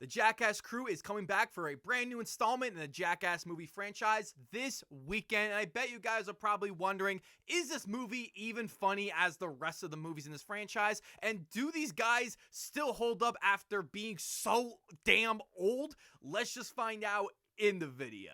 The Jackass crew is coming back for a brand new installment in the Jackass movie franchise this weekend. And I bet you guys are probably wondering, is this movie even funny as the rest of the movies in this franchise? And do these guys still hold up after being so damn old? Let's just find out in the video.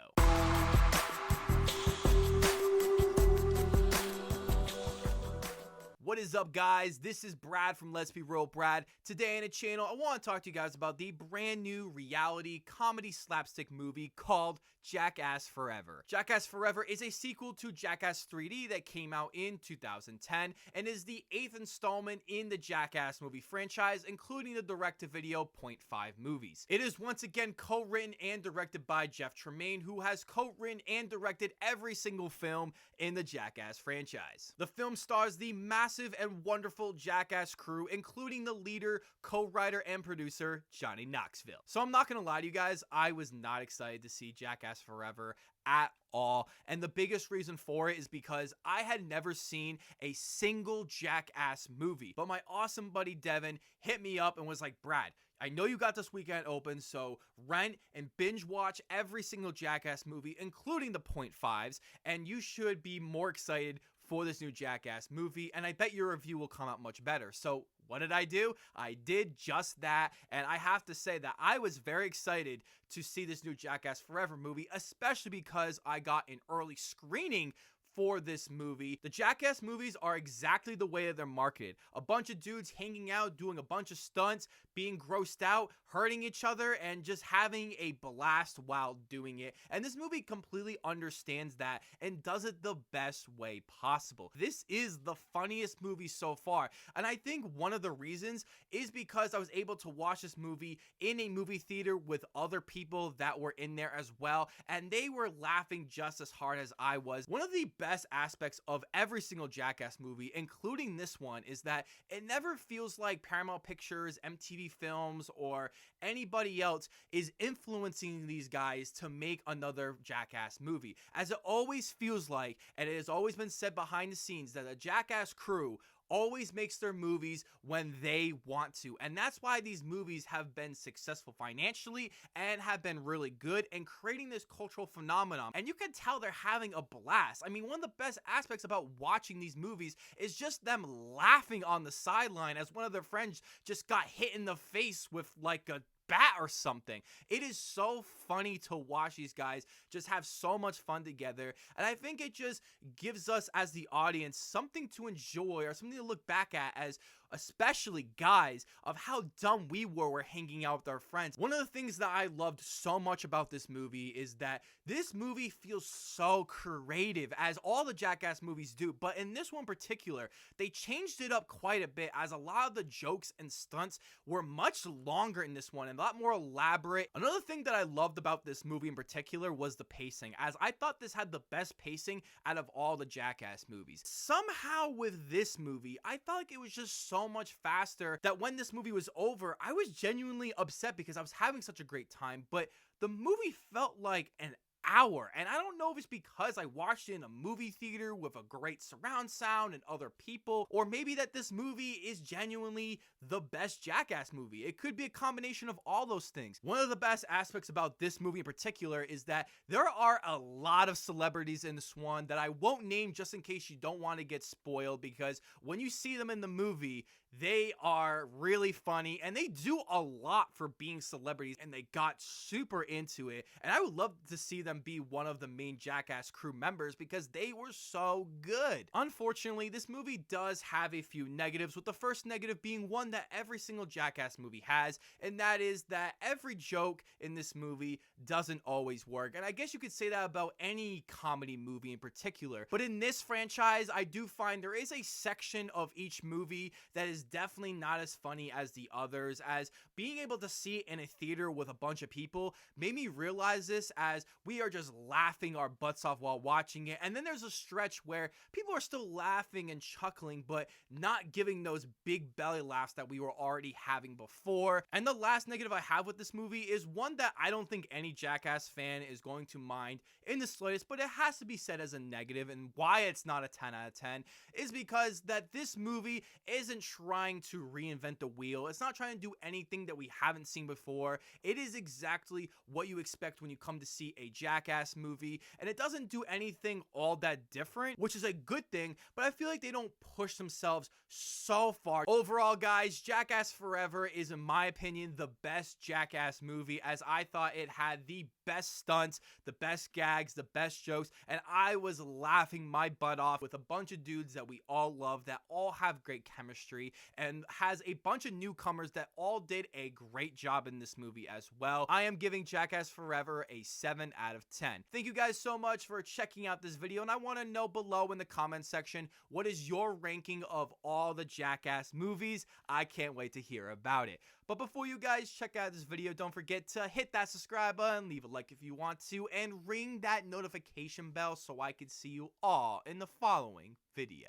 What is up, guys? This is Brad from Let's Be Real Brad. Today on the channel, I want to talk to you guys about the brand new reality comedy slapstick movie called Jackass Forever. Jackass Forever is a sequel to Jackass 3D that came out in 2010 and is the 8th installment in the Jackass movie franchise, including the direct-to-video .5 movies. It is once again co-written and directed by Jeff Tremaine, who has co-written and directed every single film in the Jackass franchise. The film stars the massive and wonderful Jackass crew, including the leader, co-writer, and producer, Johnny Knoxville. So I'm not gonna lie to you guys, I was not excited to see Jackass Forever at all. And the biggest reason for it is because I had never seen a single Jackass movie. But my awesome buddy Devin hit me up and was like, Brad, I know you got this weekend open, so rent and binge watch every single Jackass movie, including the .5s, and you should be more excited for this new Jackass movie, and I bet your review will come out much better. So what did I do? I did just that, and I have to say that I was very excited to see this new Jackass Forever movie, especially because I got an early screening for this movie. The Jackass movies are exactly the way that they're marketed. A bunch of dudes hanging out, doing a bunch of stunts, being grossed out, hurting each other, and just having a blast while doing it. And this movie completely understands that and does it the best way possible. This is the funniest movie so far. And I think one of the reasons is because I was able to watch this movie in a movie theater with other people that were in there as well, and they were laughing just as hard as I was. One of the best aspects of every single Jackass movie, including this one, is that it never feels like Paramount Pictures, MTV Films, or anybody else is influencing these guys to make another Jackass movie. As it always feels like, and it has always been said behind the scenes, that the Jackass crew always makes their movies when they want to, and that's why these movies have been successful financially and have been really good in creating this cultural phenomenon. And you can tell they're having a blast. I mean, one of the best aspects about watching these movies is just them laughing on the sideline as one of their friends just got hit in the face with like a bat or something. It is so funny to watch these guys just have so much fun together, and I think it just gives us as the audience something to enjoy or something to look back at, as especially guys, of how dumb we were hanging out with our friends. One of the things that I loved so much about this movie is that this movie feels so creative, as all the Jackass movies do, but in this one in particular, they changed it up quite a bit, as a lot of the jokes and stunts were much longer in this one and a lot more elaborate. Another thing that I loved about this movie in particular was the pacing, as I thought this had the best pacing out of all the Jackass movies. Somehow with this movie, I felt like it was just so much faster that when this movie was over, I was genuinely upset because I was having such a great time, but the movie felt like an hour, and I don't know if it's because I watched it in a movie theater with a great surround sound and other people, or maybe that this movie is genuinely the best Jackass movie. It could be a combination of all those things. One of the best aspects about this movie in particular is that there are a lot of celebrities in this one that I won't name just in case you don't want to get spoiled, because when you see them in the movie, they are really funny and they do a lot for being celebrities, and they got super into it, and I would love to see them be one of the main Jackass crew members because they were so good. Unfortunately, this movie does have a few negatives, with the first negative being one that every single Jackass movie has, and that is that every joke in this movie doesn't always work. And I guess you could say that about any comedy movie in particular, but in this franchise, I do find there is a section of each movie that is definitely not as funny as the others, as being able to see it in a theater with a bunch of people made me realize this, as we are just laughing our butts off while watching it, and then there's a stretch where people are still laughing and chuckling but not giving those big belly laughs that we were already having before. And the last negative I have with this movie is one that I don't think any Jackass fan is going to mind in the slightest, but it has to be said as a negative, and why it's not a 10 out of 10 is because that this movie isn't trying to reinvent the wheel. It's not trying to do anything that we haven't seen before. It is exactly what you expect when you come to see a Jackass movie, and it doesn't do anything all that different, which is a good thing, but I feel like they don't push themselves so far. Overall, guys, Jackass Forever is, in my opinion, the best Jackass movie, as I thought it had the best stunts, the best gags, the best jokes, and I was laughing my butt off with a bunch of dudes that we all love, that all have great chemistry, and has a bunch of newcomers that all did a great job in this movie as well. I am giving Jackass Forever a 7 out of 10. Thank you guys so much for checking out this video, and I want to know below in the comment section, what is your ranking of all the Jackass movies? I can't wait to hear about it. But before you guys check out this video, don't forget to hit that subscribe button, leave a like if you want to, and ring that notification bell so I can see you all in the following video.